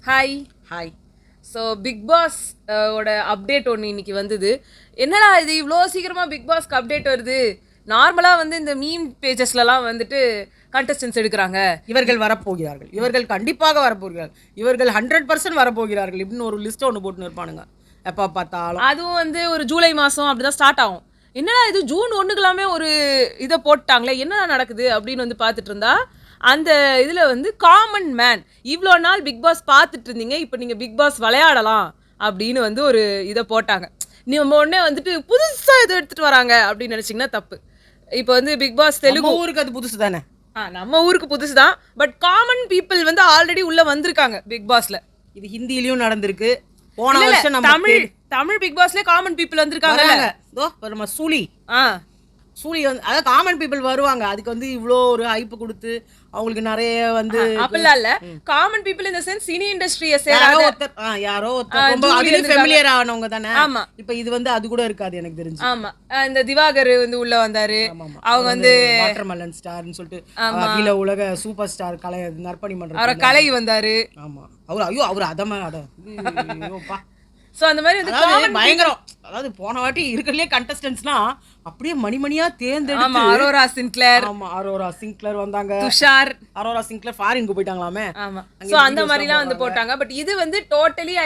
Hi. Hi. So big boss ஓட update ஒன்று இன்னைக்கு வந்தது. என்னடா இது இவ்வளோ சீக்கிரமாக பிக் பாஸ்க்கு அப்டேட் வருது? நார்மலாக வந்து இந்த மீம் பேஜஸ்லலாம் வந்துட்டு கண்டஸ்டன்ஸ் எடுக்கிறாங்க. இவர்கள் வரப்போகிறார்கள், இவர்கள் கண்டிப்பாக வரப்போகிறார்கள், இவர்கள் 100% வரப்போகிறார்கள் இப்படின்னு ஒரு லிஸ்ட் ஒன்று போட்டு இருப்பானுங்க எப்போ பார்த்தாலும். அதுவும் வந்து ஒரு ஜூலை மாதம் அப்படி தான் ஸ்டார்ட் ஆகும். என்னடா இது ஜூன் 1க்குலாமே ஒரு இதை போட்டாங்களே, என்ன நடக்குது அப்படின்னு வந்து பார்த்துட்டு இருந்தா அந்த இதில் வந்து காமன் மேன், இவ்வளோ நாள் பிக் பாஸ் பார்த்துட்டு இருந்தீங்க, இப்போ நீங்கள் பிக் பாஸ் விளையாடலாம் அப்படின்னு வந்து ஒரு இதை போட்டாங்க. நம்ம உடனே வந்துட்டு புதுசாக இதை எடுத்துகிட்டு வராங்க அப்படின்னு நினச்சிங்கன்னா தப்பு. இப்போ வந்து பிக் பாஸ் தெலுங்கு ஊருக்கு அது புதுசு தானே. நம்ம ஊருக்கு புதுசு தான், பட் காமன் பீப்புள் வந்து ஆல்ரெடி உள்ளே வந்திருக்காங்க பிக் பாஸ்ல. இது ஹிந்திலையும் நடந்திருக்கு. போன வருஷம் நம்ம தமிழ் பிக் பாஸ்ல காமன் பீப்புள் வந்திருக்காங்க. சூலி சூலி வந்து அதாவது காமன் பீப்புள் வருவாங்க. அதுக்கு வந்து இவ்வளோ ஒரு ஹைப்பு கொடுத்து அவங்களுக்கு நிறைய வந்து அப்படிலாம் இல்ல. காமன் பீப்புள் இந்த சென்ஸ் சினி இண்டஸ்ட்ரியை யாரோ ரொம்ப அதிலே ஃபெமிலியர் ஆனவங்க தானே. ஆமா. இப்போ இது வந்து அது கூட இருக்காது எனக்கு தெரிஞ்சு. ஆமா, இந்த திவாகர் வந்து உள்ள வந்தாரு. அவங்க வந்து வாட்டர்மெலன் ஸ்டார்னு சொல்லிட்டு அகில உலக சூப்பர் ஸ்டார் கலை நற்பணி மன்றம் அவரை கலை வந்தாரு. ஆமா, அவர் அதமா ஐயோப்பா. ஸோ அந்த மாதிரி வந்து பயங்கரம். அதாவது போன வாட்டி இருக்கிறதுலே கண்டஸ்டன்ட்ஸ்னா அப்படியே மணிமணியா தேர்ந்தெடுத்து. அரோரா சின்க்ளேர். ஆமா, அரோரா சின்க்ளேர் வந்தாங்க. துஷார். அரோரா சின்க்ளேர் ஃபாரினுக்கு போயிட்டாங்களாமே. ஆமா. ஸோ அந்த மாதிரிலாம் வந்து போட்டாங்க. பட் இது வந்து டோட்டலி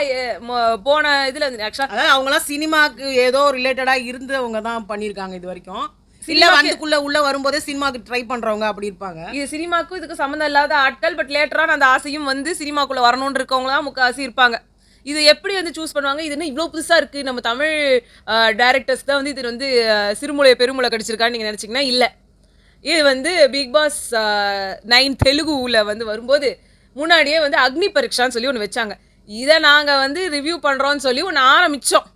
போன இதுல வந்து ஆக்சுவலா அதாவது அவங்கலாம் சினிமாக்கு ஏதோ ரிலேட்டடா இருந்தவங்க தான் பண்ணியிருக்காங்க இது வரைக்கும். இல்ல வந்துக்குள்ள உள்ள வரும்போதே சினிமாக்கு ட்ரை பண்றவங்க அப்படி இருப்பாங்க. இது சினிமாக்கும் இதுக்கு சம்மந்தம் இல்லாத ஆட்கள், பட் லேட்டரான அந்த ஆசையும் வந்து சினிமாக்குள்ள வரணும்னு இருக்கவங்க தான் முக்காசி இருப்பாங்க. இது எப்படி வந்து சூஸ் பண்ணுவாங்க? இது என்ன இவ்வளோ புதுசாக இருக்குது, நம்ம தமிழ் டைரக்டர்ஸ் தான் வந்து இது வந்து சிறுமூலையை பெருமூலை கடிச்சிருக்கான்னு நீங்கள் நினச்சிங்கன்னா இல்லை. இது வந்து பிக் பாஸ் 9 தெலுங்குல வந்து வரும்போது முன்னாடியே வந்து அக்னி பரீட்சான்னு சொல்லி ஒன்று வச்சாங்க. இதை நாங்கள் வந்து ரிவ்யூ பண்ணுறோன்னு சொல்லி ஒன்று ஆரம்பித்தோம்.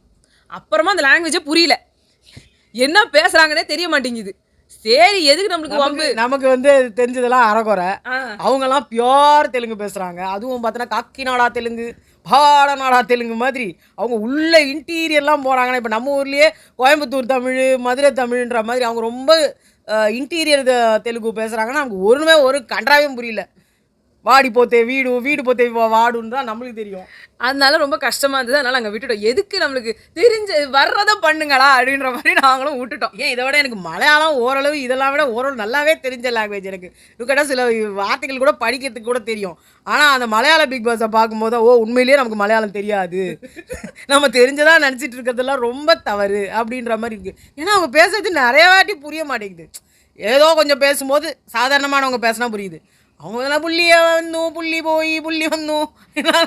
அப்புறமா அந்த லாங்குவேஜே புரியல, என்ன பேசுகிறாங்கன்னே தெரிய மாட்டேங்குது. சரி, எதுக்கு நம்மளுக்கு வம்பு? நமக்கு வந்து தெரிஞ்சதெல்லாம் அறகுறை. அவங்கெல்லாம் பியோர் தெலுங்கு பேசுகிறாங்க. அதுவும் பார்த்தோன்னா காக்கிநாடா தெலுங்கு, பாடநாடா தெலுங்கு மாதிரி அவங்க உள்ள இன்டீரியர்லாம் போகிறாங்கன்னா, இப்போ நம்ம ஊர்லேயே கோயம்புத்தூர் தமிழ், மதுரை தமிழ்ன்ற மாதிரி அவங்க ரொம்ப இன்டீரியர் தெலுங்கு பேசுகிறாங்கன்னா நமக்கு ஒரு கன்றாவையும் புரியல. வாடி போத்தே வீடு, வீடு போத்தே வாடுன்னு தான் நம்மளுக்கு தெரியும். அதனால ரொம்ப கஷ்டமாக இருந்தது. அதனால் நாங்கள் விட்டுட்டோம். எதுக்கு நம்மளுக்கு தெரிஞ்ச வர்றதை பண்ணுங்களா அப்படின்ற மாதிரி நாங்களும் விட்டுட்டோம். ஏன் இதை விட எனக்கு மலையாளம் ஓரளவு இதெல்லாம் விட ஓரளவு நல்லாவே தெரிஞ்ச லாங்குவேஜ். எனக்கு கேட்டால் சில வார்த்தைகள் கூட படிக்கிறதுக்கு கூட தெரியும். ஆனால் அந்த மலையாள பிக் பாஸை பார்க்கும்போது உண்மையிலேயே நமக்கு மலையாளம் தெரியாது, நம்ம தெரிஞ்சதாக நினச்சிட்டு இருக்கிறதெல்லாம் ரொம்ப தவறு அப்படின்ற மாதிரி இருக்குது. ஏன்னா அவங்க பேசுறது நிறைய வாட்டி புரிய மாட்டேங்குது. ஏதோ கொஞ்சம் பேசும்போது சாதாரணமானவங்க பேசினா புரியுது. அவங்கெல்லாம் புள்ளியை வந்தோம், புள்ளி போய் புள்ளி வந்தோம்,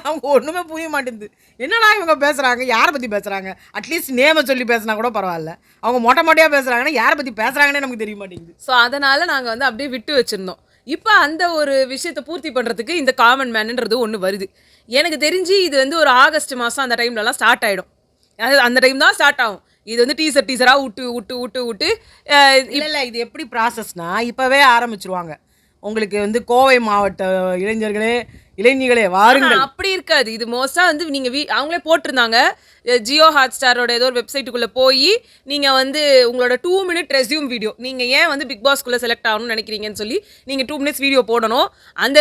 அவங்க ஒன்றுமே புரிய மாட்டேங்குது. என்னடா இவங்க பேசுகிறாங்க, யாரை பற்றி பேசுகிறாங்க? அட்லீஸ்ட் நேமை சொல்லி பேசினா கூட பரவாயில்ல. அவங்க மொட்டையாக பேசுகிறாங்கன்னா யாரை பற்றி பேசுகிறாங்கன்னே நமக்கு தெரிய மாட்டேங்குது. ஸோ அதனால் நாங்கள் வந்து அப்படியே விட்டு வச்சுருந்தோம். இப்போ அந்த ஒரு விஷயத்தை பூர்த்தி பண்ணுறதுக்கு இந்த காமன் மேனுன்றது ஒன்று வருது. எனக்கு தெரிஞ்சு இது வந்து ஒரு ஆகஸ்ட் மாதம் அந்த டைம்லலாம் ஸ்டார்ட் ஆகிடும். அது அந்த டைம் தான் ஸ்டார்ட் ஆகும். இது வந்து டீசராக விட்டு இல்லை இது எப்படி ப்ராசஸ்னால் இப்போவே ஆரம்பிச்சிருவாங்க. உங்களுக்கு வந்து கோவை மாவட்ட இளைஞர்களே இளைஞர்களே வாருங்கள் அப்படி இருக்காது. இது மோஸ்ட்டாக வந்து நீங்கள் அவங்களே போட்டிருந்தாங்க. ஜியோ ஹாட்ஸ்டாரோட ஏதோ ஒரு வெப்சைட்டுக்குள்ளே போய் நீங்கள் வந்து உங்களோட 2 மினிட் ரெஸ்யூம் வீடியோ, நீங்கள் ஏன் வந்து பிக் பாஸ்க்குள்ளே செலக்ட் ஆகணும்னு நினைக்கிறீங்கன்னு சொல்லி நீங்கள் 2 மினிட்ஸ் வீடியோ போடணும். அந்த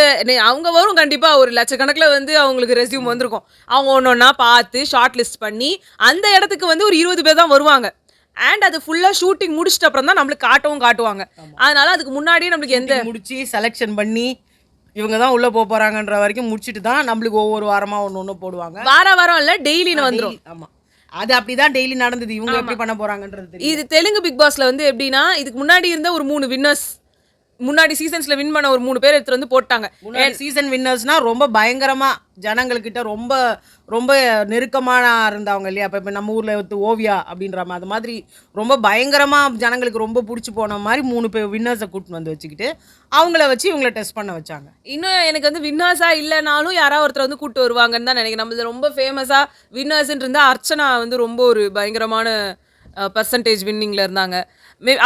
அவங்க வரும் கண்டிப்பாக ஒரு லட்சக்கணக்கில் வந்து அவங்களுக்கு ரெஸ்யூம் வந்திருக்கும். அவங்க ஒன்று ஒன்றா பார்த்து ஷார்ட் லிஸ்ட் பண்ணி அந்த இடத்துக்கு வந்து ஒரு 20 பேர் தான் வருவாங்க. அண்ட் அது ஃபுல்லாக ஷூட்டிங் முடிச்சிட்ட அப்புறம் தான் நம்மளுக்கு காட்டுவாங்க. அதனால அதுக்கு முன்னாடியே நம்மளுக்கு எந்த முடிச்சு செலெக்ஷன் பண்ணி இவங்க தான் உள்ளே போகிறாங்கன்ற வரைக்கும் முடிச்சுட்டு தான் நம்மளுக்கு ஒவ்வொரு வாரமாக ஒன்று போடுவாங்க. வாரம் இல்லை, டெய்லின்னு வந்துடும். ஆமாம், அது அப்படிதான் டெய்லி நடந்தது. இவங்க எப்படி பண்ண போகிறாங்கன்றது. இது தெலுங்கு பிக் பாஸ்ல வந்து எப்படின்னா, இதுக்கு முன்னாடி இருந்த ஒரு 3 வின்னர்ஸ், முன்னாடி சீசன்ஸ்ல வின் பண்ண ஒரு 3 பேர் எடுத்து வந்து போட்டாங்க. சீசன் வின்னர்ஸ்னா ரொம்ப பயங்கரமா ஜனங்கள்கிட்ட ரொம்ப ரொம்ப நெருக்கமான இருந்தவங்க இல்லையா. இப்போ நம்ம ஊர்ல ஓவியா அப்படின்ற அது மாதிரி ரொம்ப பயங்கரமா ஜனங்களுக்கு ரொம்ப பிடிச்சி போன மாதிரி 3 பேர் வின்னர்ஸை கூட்டிட்டு வந்து வச்சுக்கிட்டு அவங்கள வச்சு இவங்களை டெஸ்ட் பண்ண வச்சாங்க. இன்னும் எனக்கு வந்து வின்னர்ஸா இல்லைனாலும் யாராவது ஒருத்தர் வந்து கூப்பிட்டு வருவாங்கன்னு தான் நினைக்கிறேன். நம்மள ரொம்ப ஃபேமஸா வின்னர்ஸ்ன்னு இருந்தா அர்ச்சனா வந்து ரொம்ப ஒரு பயங்கரமான பர்சன்டேஜ் வின்னிங்ல இருந்தாங்க.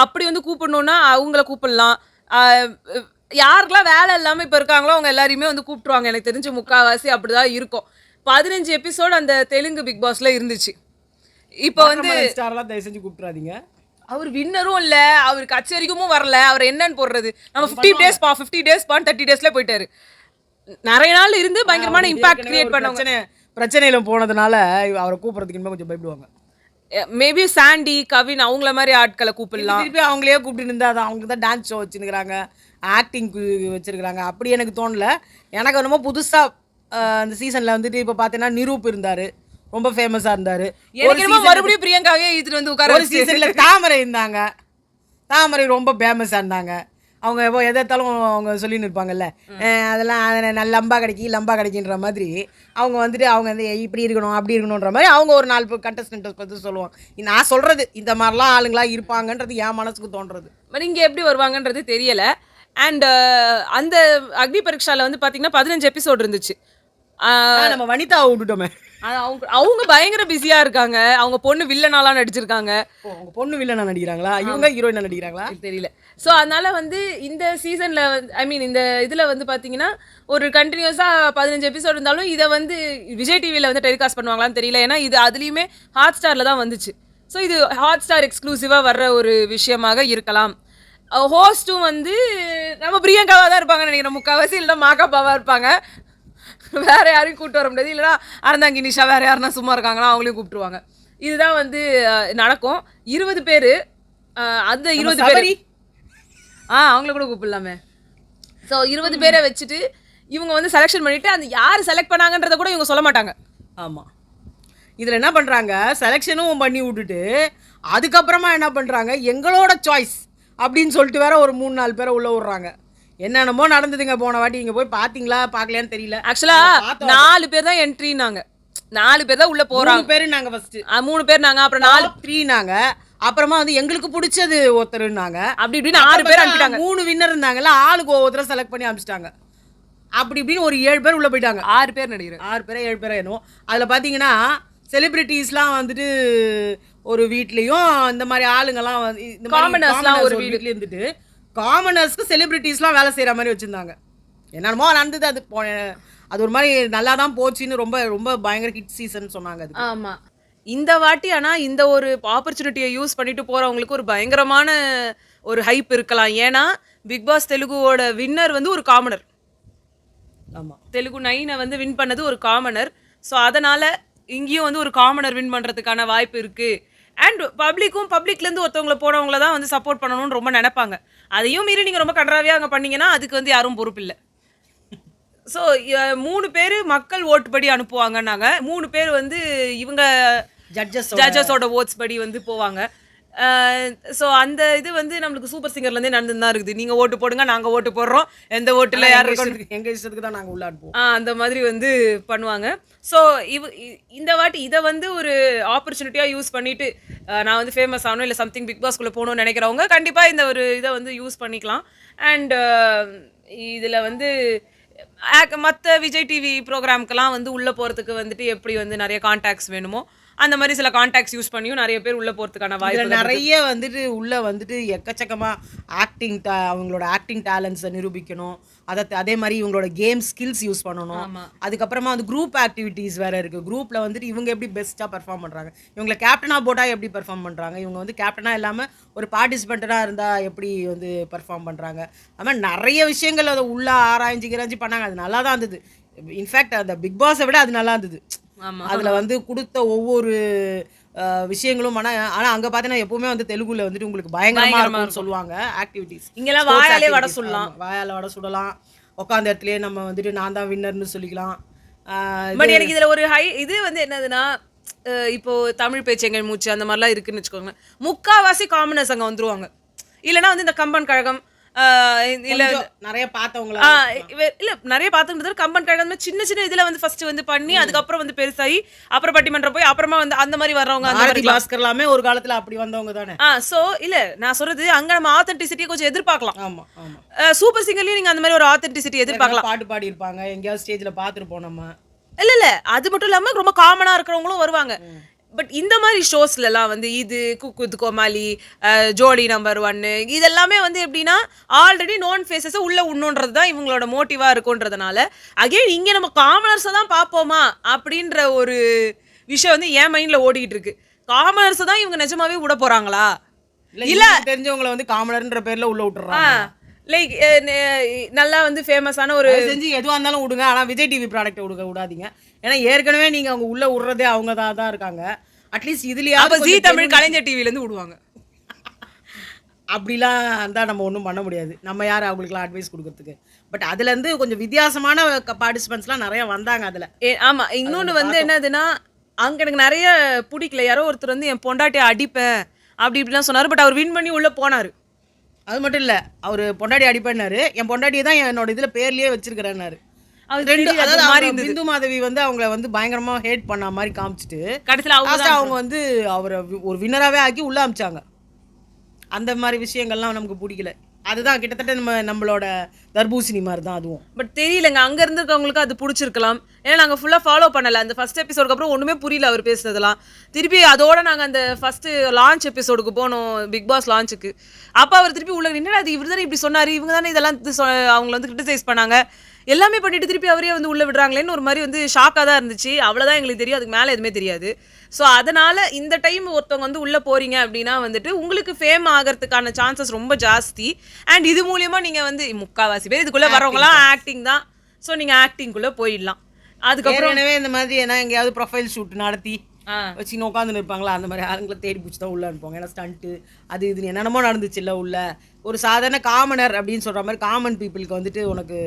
அப்படி வந்து கூப்பிடணும்னா அவங்கள கூப்பிடலாம். யாருக்கெல்லாம் வேலை இல்லாமல் இப்போ இருக்காங்களோ அவங்க எல்லாரையுமே வந்து கூப்பிட்டுருவாங்க. எனக்கு தெரிஞ்ச முக்கால்வாசி அப்படிதான் இருக்கும். 15 எபிசோடு அந்த தெலுங்கு பிக் பாஸ்ல இருந்துச்சு. இப்போ வந்து ஸ்டார்லாம் தயவு செஞ்சு கூப்பிட்றாதீங்க. அவர் வின்னரும் இல்லை, அவர் கச்சேரிக்கும் வரல. அவர் என்னன்னு போடுறது? நம்ம 50 டேஸ் 30 டேஸ் 30 டேஸ்ல போயிட்டாரு. நிறைய நாள் இருந்து பயங்கரமான இம்பாக்ட் கிரியேட் பண்ணவங்க. பிரச்சனையில போனதுனால அவரை கூப்பிடுறதுக்கு இன்னும் கொஞ்சம் பயப்படுவாங்க. மேபி சாண்டி, கவின் அவங்கள மாதிரி ஆட்களை கூப்பிடலாம். திருப்பி அவங்களே கூப்பிட்டு இருந்தா அவங்க தான் டான்ஸ் ஷோ வச்சுருக்கிறாங்க, ஆக்டிங் வச்சிருக்கிறாங்க. அப்படி எனக்கு தோணல. எனக்கு என்னமோ புதுசாக அந்த சீசனில் வந்துட்டு இப்போ பார்த்தீங்கன்னா நிரூப் இருந்தார், ரொம்ப ஃபேமஸாக இருந்தார். மறுபடியும் பிரியங்காவே இதுல வந்து உட்கார ஒரு சீசனில் தாமரை இருந்தாங்க, தாமரை ரொம்ப ஃபேமஸாக இருந்தாங்க. அவங்க எப்போ எதாத்தாலும் அவங்க சொல்லின்னு இருப்பாங்கல்ல, அதெல்லாம் அதை லம்பா கிடைக்கின்ற மாதிரி அவங்க வந்துட்டு அவங்க வந்து இப்படி இருக்கணும் அப்படி இருக்கணுன்ற மாதிரி அவங்க ஒரு 4 கண்டஸ்டன்ட்டை பற்றி சொல்லுவாங்க. நான் சொல்கிறது இந்த மாதிரிலாம் ஆளுங்களாக இருப்பாங்கன்றது என் மனசுக்கு தோன்றது. பட் இங்கே எப்படி வருவாங்கன்றது தெரியலை. அண்ட் அந்த அக்னி பரீட்சாவில் வந்து பார்த்தீங்கன்னா 15 எபிசோட் இருந்துச்சு. நம்ம வனிதாவை விட்டுட்டோமே. அவங்க பயங்கர பிஸியா இருக்காங்க. அவங்க பொண்ணு வில்லனாலாம் நடிச்சிருக்காங்க. அவங்க பொண்ணு வில்லனா நடிக்கிறாங்களா, இவங்க ஹீரோயினா நடிக்கிறாங்களா தெரியல. ஸோ அதனால வந்து இந்த சீசன்ல ஐ மீன் இந்த இதுல வந்து பாத்தீங்கன்னா ஒரு கண்டினியூஸா 15 எபிசோட் இருந்தாலும் இதை வந்து விஜய் டிவியில் வந்து டெலிகாஸ்ட் பண்ணுவாங்களான்னு தெரியல. ஏன்னா இது அதுலேயுமே ஹாட் ஸ்டாரில் தான் வந்துச்சு. ஸோ இது ஹாட் ஸ்டார் எக்ஸ்க்ளூசிவாக வர்ற ஒரு விஷயமாக இருக்கலாம். ஹோஸ்ட்டும் வந்து நம்ம பிரியங்காவாக தான் இருப்பாங்கன்னு நினைக்கிறேன். முக்கால்வாசி இல்லைனா மாகாபாவாக இருப்பாங்க. வேற யாரையும் கூப்பிட்டு வர முடியாது. இல்லைனா அறந்தாங்கி நிஷா வேற யாருன்னா சும்மா இருக்காங்கன்னா அவங்களையும் கூப்பிட்டுருவாங்க. இதுதான் வந்து நடக்கும். 20 பேர் அந்த 20 பேர் அவங்கள கூட கூப்பிடலாமே. ஸோ 20 பேரை வச்சுட்டு இவங்க வந்து செலெக்ஷன் பண்ணிட்டு அந்த யார் செலக்ட் பண்ணாங்கன்றத கூட இவங்க சொல்ல மாட்டாங்க. ஆமாம், இதில் என்ன பண்ணுறாங்க, செலெக்ஷனும் பண்ணி விட்டுட்டு அதுக்கப்புறமா என்ன பண்ணுறாங்க, எங்களோட சாய்ஸ் அப்படின்னு சொல்லிட்டு வேற ஒரு 3-4 பேரை உள்ளே விட்றாங்க. என்னென்னமோ நடந்ததுங்க போன வாட்டி. இங்கே போய் பார்த்தீங்களா பார்க்கலையான்னு தெரியல. ஆக்சுவலாக 4 பேர் தான் என்ட்ரினாங்க. 4 பேர் தான் உள்ளே போகிறாங்க. 3 பேர் நாங்கள் ஃபஸ்ட்டு, 3 பேர் நாங்கள், அப்புறம் 4 3 நாங்கள், அப்புறமா வந்து எங்களுக்கு பிடிச்சது ஒருத்தருன்னாங்க. அப்படி இப்படின்னு 6 பேர் அனுப்பிட்டாங்க. 3 வின்னர் இருந்தாங்கல்ல, ஆளுக்கு ஒவ்வொருத்தரை செலக்ட் பண்ணி அனுப்பிச்சிட்டாங்க. அப்படி இப்படின்னு ஒரு 7 பேர் உள்ளே போயிட்டாங்க. 6 பேர் நடிக்கிறேன், 6 பேரா 7 பேரா என்னவோ. அதில் பார்த்தீங்கன்னா செலிபிரிட்டிஸ்லாம் வந்துட்டு ஒரு வீட்லேயும் இந்த மாதிரி ஆளுங்கெல்லாம் வந்து இந்த காமனர்ஸ்லாம் ஒரு வீட்லேயும் இருந்துட்டு காமனர்ஸ்க்கு செலிபிரிட்டிஸ்லாம் வேலை செய்கிற மாதிரி வச்சுருந்தாங்க. என்னென்னமோ நடந்தது. அது ஒரு மாதிரி நல்லா தான் போச்சுன்னு ரொம்ப ரொம்ப பயங்கர ஹிட் சீசன் சொன்னாங்க. அது ஆமாம். இந்த வாட்டி ஆனால் இந்த ஒரு ஆப்பர்ச்சுனிட்டியை யூஸ் பண்ணிட்டு போகிறவங்களுக்கு ஒரு பயங்கரமான ஒரு ஹைப் இருக்கலாம். ஏன்னா பிக் பாஸ் தெலுங்குவோட வின்னர் வந்து ஒரு காமனர். ஆமாம், தெலுங்கு 9 வந்து வின் பண்ணது ஒரு காமனர். ஸோ அதனால் இங்கேயும் வந்து ஒரு காமனர் வின் பண்ணுறதுக்கான வாய்ப்பு இருக்குது. அண்ட் பப்ளிக்லேருந்து ஒருத்தவங்களை போனவங்கள தான் வந்து சப்போர்ட் பண்ணணும்னு ரொம்ப நினைப்பாங்க. அதையும் மீறி நீங்கள் ரொம்ப கன்றாவியாக அங்கே பண்ணீங்கன்னா அதுக்கு வந்து யாரும் பொறுப்பில்லை. ஸோ 3 பேர் மக்கள் ஓட்டு படி அனுப்புவாங்கன்னாங்க. 3 பேர் வந்து இவங்க ஜட்ஜஸோட ஓட்ஸ் படி வந்து போவாங்க. ஸோ அந்த இது வந்து நம்மளுக்கு சூப்பர் சிங்கர்லேருந்தே நடந்து தான் இருக்குது. நீங்கள் ஓட்டு போடுங்க, நாங்கள் ஓட்டு போடுறோம், எந்த ஓட்டில் யார் எங்கள் இஷ்டத்துக்கு தான் நாங்கள் உள்ள அனுப்புவோம். அந்த மாதிரி வந்து பண்ணுவாங்க. ஸோ இந்த வாட்டி இதை வந்து ஒரு ஆப்பர்ச்சுனிட்டியாக யூஸ் பண்ணிவிட்டு நான் வந்து ஃபேமஸ் ஆகணும் இல்லை சம்திங் பிக் பாஸ்குள்ளே போகணும்னு நினைக்கிறவங்க கண்டிப்பாக இந்த ஒரு இதை வந்து யூஸ் பண்ணிக்கலாம். அண்ட் இதில் வந்து மற்ற விஜய் டிவி ப்ரோக்ராம்க்கெல்லாம் வந்து உள்ளே போகிறதுக்கு வந்துட்டு எப்படி வந்து நிறைய கான்டாக்ட்ஸ் வேணுமோ அந்த மாதிரி சில கான்டாக்ட்ஸ் யூஸ் பண்ணியும் நிறைய பேர் உள்ளே போகிறதுக்கான வாய்ப்பு நிறைய வந்துட்டு உள்ளே வந்துட்டு எக்கச்சக்கமாக அவங்களோட ஆக்டிங் டேலண்ட்ஸை நிரூபிக்கணும். அதே மாதிரி இவங்களோட கேம் ஸ்கில்ஸ் யூஸ் பண்ணணும். அதுக்கப்புறமா வந்து குரூப் ஆக்டிவிட்டீஸ் வேறு இருக்குது. குரூப்பில் வந்துட்டு இவங்க எப்படி பெஸ்ட்டாக பெர்ஃபார்ம் பண்ணுறாங்க, இவங்களை கேப்டனாக போட்டால் எப்படி பெர்ஃபார்ம் பண்ணுறாங்க, இவங்க வந்து கேப்டனாக இல்லாமல் ஒரு பார்ட்டிசிபெண்ட்டாக இருந்தால் எப்படி வந்து பெர்ஃபார்ம் பண்ணுறாங்க. அது மாதிரி நிறைய விஷயங்கள் அதை உள்ளே ஆராய்ஞ்சி பண்ணாங்க. அது நல்லா தான் இருந்தது. இன்ஃபேக்ட் அந்த பிக் பாஸை விட அது நல்லா இருந்தது. அதில் வந்து கொடுத்த ஒவ்வொரு விஷயங்களும். ஆனால் அங்கே பார்த்தீங்கன்னா எப்பவுமே வந்து தெலுங்குல வந்துட்டு உங்களுக்கு பயங்கரமாக சொல்லுவாங்க ஆக்டிவிட்டீஸ். இங்கெல்லாம் வாயாலே வடை சுடலாம், வாயால் வடை சுடலாம், உட்காந்த இடத்துலயே நம்ம வந்துட்டு நான் தான் வின்னர்னு சொல்லிக்கலாம். பட் எனக்கு இதில் ஒரு இது வந்து என்னதுன்னா, இப்போ தமிழ் பேச்செங்கள் மூச்சு அந்த மாதிரிலாம் இருக்குன்னு வச்சுக்கோங்க. முக்கால்வாசி காமனர்ஸ் அங்கே வந்துருவாங்க. இல்லைனா வந்து இந்த கம்பன் கழகம் இல்ல நிறைய பார்த்தவங்களா இல்ல நிறைய பார்த்துக்கிட்டு கம்பன் கழகம் சின்ன சின்ன இதுல வந்து ஃபர்ஸ்ட் வந்து பண்ணி அதுக்கப்புறம் வந்து பெருசாகி அப்புறம் பட்டிமன்றம் போய் அப்புறமா வந்து அந்த மாதிரி வர்றவங்க. ஆரதி பாஸ்கர் எல்லாமே ஒரு காலத்துல அப்படி வந்தவங்க தானே. சோ இல்ல நான் சொல்றது அங்க நம்ம ஆத்தென்டிசிட்டியை கொஞ்சம் எதிர்பார்க்கலாம். ஆமா ஆமா. சூப்பர் சிங்கர்லயும் நீங்க அந்த மாதிரி ஒரு ஆத்தென்டிசிட்டி எதிர்பார்க்கலாம். பாட்டு பாடி இருப்பாங்க, எங்கேயாவது ஸ்டேஜ்ல பார்த்துருப்போம் நம்ம. இல்ல அது மட்டும் இல்லாம ரொம்ப காமனா இருக்கிறவங்களும் வருவாங்க. பட் இந்த மாதிரி ஷோஸ்லலாம் வந்து இது குக்கு கோமாளி, ஜோடி நம்பர் 1 இதெல்லாமே வந்து எப்படின்னா ஆல்ரெடி நோன் ஃபேஸஸை உள்ளே உண்ணுன்றது தான் இவங்களோட மோட்டிவாக இருக்குன்றதுனால அகெயின் இங்கே நம்ம காமனர்ஸை தான் பார்ப்போமா அப்படின்ற ஒரு விஷயம் வந்து என் மைண்டில் ஓடிக்கிட்டு இருக்கு. காமனர்ஸை தான் இவங்க நிஜமாவே விட போகிறாங்களா, இல்லை தெரிஞ்சவங்களை வந்து காமனர்ன்ற பேரில் உள்ள விட்டுறாங்க. லைக் நல்லா வந்து ஃபேமஸான ஒரு தயவு செஞ்சு எதுவாக இருந்தாலும் விடுங்க. ஆனால் விஜய் டிவி ப்ராடக்ட்டை விடாதீங்க. ஏன்னா ஏற்கனவே நீங்கள் அவங்க உள்ளே விட்றதே அவங்க தான் இருக்காங்க. அட்லீஸ்ட் அப்ப இதுலயாவது ஜீ தமிழ் கலைஞர் டிவில இருந்து விடுவாங்க. அப்படிலாம் இருந்தால் நம்ம ஒன்றும் பண்ண முடியாது. நம்ம யார் அவங்களுக்குலாம் அட்வைஸ் கொடுக்கறதுக்கு. பட் அதுலேருந்து கொஞ்சம் வித்தியாசமான பார்ட்டிசிபெண்ட்ஸ்லாம் நிறைய வந்தாங்க அதில். ஆமா. இன்னொன்னு வந்து என்னதுன்னா, அங்க எனக்கு நெறைய புடிக்கல. யாரோ ஒருத்தர் வந்து என் பொண்டாட்டிய அடிப்பேன் அப்படி இப்படிலாம் சொன்னாரு. பட் அவர் வின் பண்ணி உள்ள போனாரு. அது மட்டும் இல்லை, அவர் பொண்டாட்டி அடிப்பேன்னாரு. என் பொண்டாட்டியை தான் என்னோட இதில் பேர்லேயே வச்சிருக்கிறேன்னாரு. அது ரெண்டு தெரியல, அது அதாவது மாறி அவங்க இருந்தது. பிந்து மாதவி வந்து அவங்கள வந்து பயங்கரமா ஹேட் பண்ண மாதிரி காமிச்சிட்டு கடைசில அவங்க லாஸ்டா அவங்க வந்து அவரை ஒரு வின்னராகவே ஆக்கி உள்ள அமிச்சாங்க. அந்த மாதிரி விஷயங்கள்லாம் நமக்கு பிடிக்கல. அதுதான் கிட்டத்தட்ட நம்மளோட தர்பூசணி மாதிரி தான் அதுவும். பட் தெரியலங்க, அங்க இருந்திருக்கவங்களுக்கு அது பிடிச்சிருக்கலாம். ஏன்னா நாங்க ஃபுல்லா ஃபாலோ பண்ணல. அந்த ஃபர்ஸ்ட் எபிசோடுக்கு அப்புறம் ஒண்ணுமே புரியல அவர் பேசுனதெல்லாம். திருப்பி அதோட நாங்க அந்த ஃபர்ஸ்ட் லான்ச் எபிசோடுக்கு போனோம், பிக் பாஸ் லான்ச்சுக்கு. அப்ப அவர் திருப்பி உள்ள என்னடா அது இவர் தானே இப்படி சொன்னாரு, இவங்க தானே இதெல்லாம் அவங்கள வந்து கிரிட்டிசைஸ் பண்ணாங்க, எல்லாமே பண்ணிட்டு திருப்பி அவரே வந்து உள்ள விடுறாங்களேன்னு ஒரு மாதிரி வந்து ஷாக்காக தான் இருந்துச்சு. அவ்வளோதான் எங்களுக்கு தெரியும், அதுக்கு மேலே எதுவுமே தெரியாது. ஸோ அதனால இந்த டைம் ஒருத்தவங்க வந்து உள்ளே போறீங்க அப்படின்னா வந்துட்டு உங்களுக்கு ஃபேம் ஆகிறதுக்கான சான்சஸ் ரொம்ப ஜாஸ்தி. அண்ட் இது மூலியமா நீங்கள் வந்து முக்கால்வாசி பேர் இதுக்குள்ளே வரவங்களாம் ஆக்டிங் தான். ஸோ நீங்கள் ஆக்டிங்குள்ளே போயிடலாம். அதுக்கப்புறம் எனவே இந்த மாதிரி ஏன்னா எங்கேயாவது ப்ரொஃபைல் ஷூட் நடத்தி வச்சுன்னு உட்காந்துன்னு இருப்பாங்களா, அந்த மாதிரி ஆளுங்களை தேடி பிடிச்சி தான் உள்ள அனுப்புவாங்க. ஏன்னா ஸ்டண்ட்டு அது இதுன்னு என்னென்னமோ நடந்துச்சு இல்லை உள்ள. ஒரு சாதாரண காமனர் அப்படின்னு சொல்கிற மாதிரி காமன் பீப்புளுக்கு வந்துட்டு உனக்கு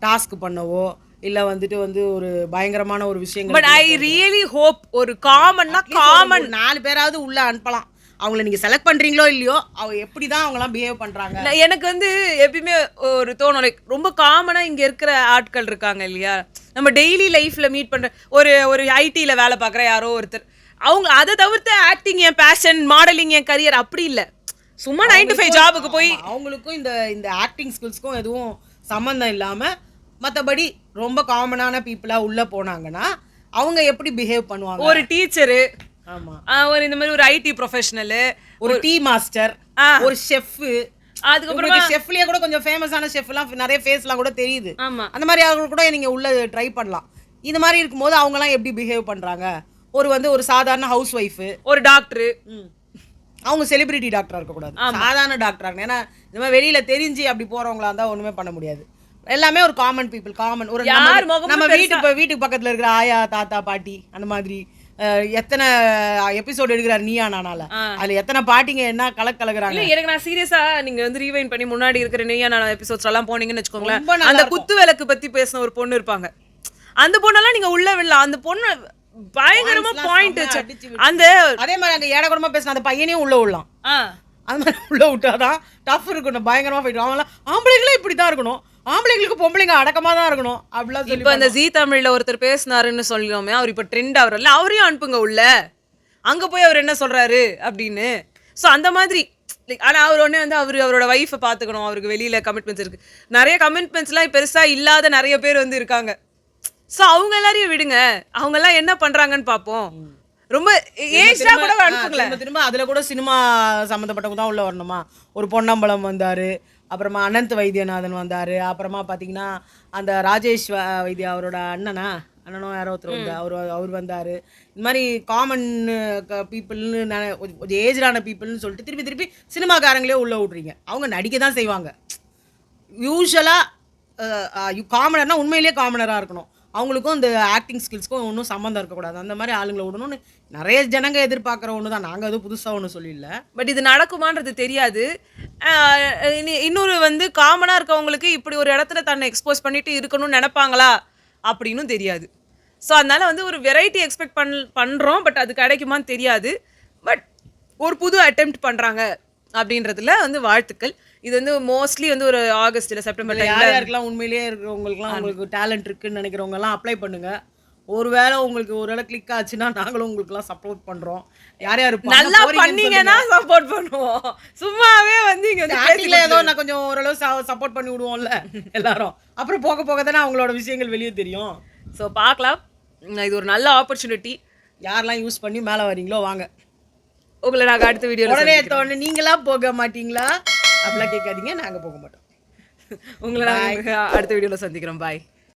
டாஸ்க் பண்ணவோ இல்லை வந்துட்டு வந்து ஒரு பயங்கரமான ஒரு விஷயங்கள். பட் ஐ ரியலி ஹோப் ஒரு காமன்னா காமன் 4 பேராவது உள்ள அனுப்பலாம். அவங்கள நீங்கள் செலக்ட் பண்ணுறீங்களோ இல்லையோ அவங்க எப்படி தான் அவங்களாம் பிஹேவ் பண்ணுறாங்க. எனக்கு வந்து எப்பயுமே ஒரு தோணும், லைக் ரொம்ப காமனாக இங்கே இருக்கிற ஆட்கள் இருக்காங்க இல்லையா, நம்ம டெய்லி லைஃப்பில் மீட் பண்ணுற ஒரு ஐடியில் வேலை பார்க்குற யாரோ ஒருத்தர், அவங்க அதை தவிர்த்து ஆக்டிங் என் பேஷன், மாடலிங் என் கரியர் அப்படி இல்லை, சும்மா 9 to 5 ஜாபுக்கு போய் அவங்களுக்கும் இந்த ஆக்டிங் ஸ்கில்ஸ்க்கும் எதுவும் சம்மந்தம் இல்லாமல் மற்றபடி ரொம்ப காமனான பீப்புளாக உள்ளே போனாங்கன்னா அவங்க எப்படி பிஹேவ் பண்ணுவாங்க. ஒரு டீச்சரு, ஆமாம், ஒரு இந்த மாதிரி ஒரு ஐடி ப்ரொஃபஷனலு, ஒரு டீ மாஸ்டர், ஒரு ஷெஃப்பு, அதுக்கப்புறம் ஷெஃப்லயே கூட கொஞ்சம் ஃபேமஸான ஷெஃப்லாம் நிறைய ஃபேஸ்லாம் கூட தெரியுது. அந்த மாதிரி அவங்க கூட நீங்கள் உள்ள ட்ரை பண்ணலாம். இந்த மாதிரி இருக்கும்போது அவங்கலாம் எப்படி பிஹேவ் பண்ணுறாங்க. ஒரு சாதாரண ஹவுஸ் ஒய்ஃபு, ஒரு டாக்டரு, அவங்க செலிபிரிட்டி டாக்டராக இருக்கக்கூடாது, சாதாரண டாக்டராக இருக்கணும். ஏன்னா இந்த மாதிரி வெளியில் தெரிஞ்சு அப்படி போகிறவங்களா இருந்தால் ஒன்றுமே பண்ண முடியாது. எல்லாமே ஒரு காமன் பீப்புள், காமன் ஒரு நம்ம வீட்டுக்கு பக்கத்தில் இருக்கிற ஆயா தாத்தா பாட்டி அந்த மாதிரி எத்தனை எபிசோடு எடுக்கிறாரு நீயா நானால, அதுல எத்தனை பாட்டிங்க என்ன கலக்குறாங்க. எனக்கு நான் சீரியஸா நீங்க வந்து ரீவைண்ட் பண்ணி முன்னாடி இருக்கிற நீயா நானா எபிசோட்ஸ் எல்லாம் போனீங்கன்னு வச்சுக்கோங்களேன், அந்த குத்து விளக்கு பத்தி பேசின ஒரு பொண்ணு இருப்பாங்க, அந்த பொண்ணெல்லாம் நீங்க உள்ள விடலாம். அந்த பொண்ணு பயங்கரமா பாயிண்ட் வச்சு அந்த அதே மாதிரி அங்க ஏடகுடமா பேசின அந்த பையனையும் உள்ள விடலாம். அந்த மாதிரி உள்ள விட்டாதான் டஃப் இருக்கணும், பயங்கரமா போயிட்டு அவங்கள ஆம்பளைங்களும் இப்படிதான் இருக்கணும், ஆம்பளைங்களுக்கு பொம்பளைங்க அடக்கமா தான் இருக்கணும் அப்படிலாம். இப்ப அந்த ஜீ தமிழ்ல ஒருத்தர் பேசினாருன்னு சொல்லிடுவோமே, அவர் இப்ப ட்ரெண்ட் ஆகுறல, அவரையும் அனுப்புங்க உள்ள, அங்க போய் அவர் என்ன சொல்றாரு அப்படின்னு. ஸோ அந்த மாதிரி ஆனா அவர் ஒன்னே வந்து அவரோட ஒய்ஃபை பாத்துக்கணும், அவருக்கு வெளியில கமிட்மெண்ட்ஸ் இருக்கு, நிறைய கமிட்மெண்ட்ஸ்லாம் பெருசா இல்லாத நிறைய பேர் வந்து இருக்காங்க. ஸோ அவங்க எல்லாரையும் விடுங்க, அவங்க எல்லாம் என்ன பண்றாங்கன்னு பார்ப்போம். ரொம்ப ஏஜ்டா கூட அனுப்புங்களேன். திரும்ப அதுல கூட சினிமா சம்மந்தப்பட்டவங்க தான் உள்ள வரணுமா. ஒரு பொன்னம்பலம் வந்தாரு, அப்புறமா அனந்த் வைத்தியநாதன் வந்தார், அப்புறமா பார்த்தீங்கன்னா அந்த ராஜேஷ் வைத்தியா அவரோட அண்ணனோ யாரோ ஒருத்தர் வந்து அவர் வந்தார். இந்த மாதிரி காமன் பீப்புள்னு கொஞ்சம் ஏஜ்டான பீப்புள்னு சொல்லிட்டு திருப்பி சினிமாக்காரங்களே உள்ளே விட்றீங்க. அவங்க நடிக்க தான் செய்வாங்க. யூஸ்வலாக காமனர்னால் உண்மையிலேயே காமனராக இருக்கணும். அவங்களுக்கும் இந்த ஆக்டிங் ஸ்கில்ஸ்க்கும் ஒன்றும் சம்மந்தம் இருக்கக்கூடாது. அந்த மாதிரி ஆளுங்களை விடணும்னு நிறைய ஜனங்க எதிர்பார்க்குற ஒன்று தான். நாங்கள் அதுவும் புதுசாக ஒன்று சொல்லிடல. பட் இது நடக்குமான்றது தெரியாது. இன்னொரு வந்து காமனாக இருக்கவங்களுக்கு இப்படி ஒரு இடத்துல தன்னை எக்ஸ்போஸ் பண்ணிட்டு இருக்கணும்னு நினைப்பாங்களா அப்படின்னு தெரியாது. ஸோ அதனால வந்து ஒரு வெரைட்டி எக்ஸ்பெக்ட் பண்ணுறோம், பட் அது கிடைக்குமான்னு தெரியாது. பட் ஒரு புது அட்டெம்ப்ட் பண்ணுறாங்க அப்படின்றதுல வந்து வாழ்த்துக்கள். இது வந்து மோஸ்ட்லி வந்து ஒரு ஆகஸ்ட் இல்லை செப்டம்பர் யாருக்கெல்லாம் உண்மையிலேயே இருக்கிறவங்களுக்குலாம் உங்களுக்கு டேலண்ட் இருக்குன்னு நினைக்கிறவங்கலாம் அப்ளை பண்ணுங்க. ஒருவேளை உங்களுக்கு ஒரு கிளிக் ஆச்சுன்னா நாங்களும் உங்களுக்குலாம் சப்போர்ட் பண்றோம். யார் நல்லா பண்ணீங்கன்னா சப்போர்ட் பண்ணுவோம். சும்மாவே வந்து இங்க வந்து ஏதோ நான் கொஞ்சம் ஓரளவு சப்போர்ட் பண்ணி விடுவோம்ல எல்லாரும். அப்புறம் போக போக தானே அவங்களோட விஷயங்கள் வெளியே தெரியும். ஸோ பார்க்கலாம். இது ஒரு நல்ல ஆப்பர்ச்சுனிட்டி. யாரெல்லாம் யூஸ் பண்ணி மேலே வரீங்களோ வாங்க. உங்களை நாங்கள் அடுத்த வீடியோ உடனே நீங்களா போக மாட்டீங்களா அப்படிலாம் கேட்காதீங்க, நாங்கள் போக மாட்டோம். உங்களை நாங்கள் அடுத்த வீடியோவில் சந்திக்கிறோம். பாய்.